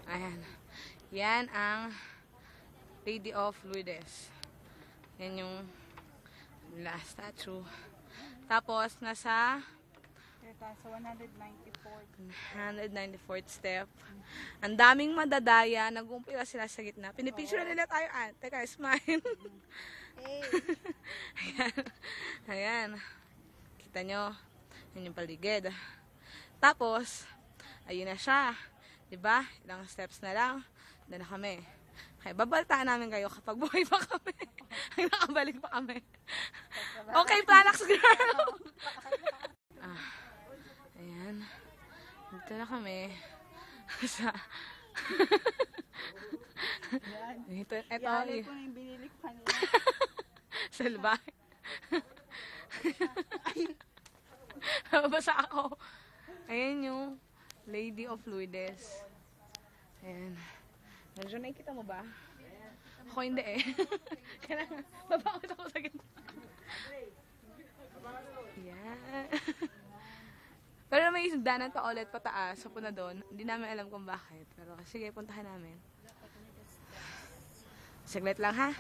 Ayan. Yan ang Lady of Lourdes. Yan yung last statue. Tapos, nasa Sa 194th step. Ang daming madadaya. Nag-umpila sila sa gitna. Pinipicture nila tayo. Teka, smile. Ayan. Ayan. Kita nyo. Yan yung paligid. Tapos, ayun na siya. Diba? Ilang steps na lang. Doon na kami. Okay, babaltaan namin kayo kapag buhay pa kami. Ay, nakabalik pa kami. Okay, Planax girl! Ayan. Dito na kami. Sa... ito Yari ko yung binili ko kanina. Salbahe. Basa ako. Ayan yung Lady of Lourdes. Ayan. Medyo nakikita mo ba? Ako hindi eh. Kailangan, babakot ako sa gitna. Ayan. Pero may danan pa ulit pataas. So, punta doon. Hindi namin alam kung bakit. Pero sige, puntahan namin. Saglit lang ha.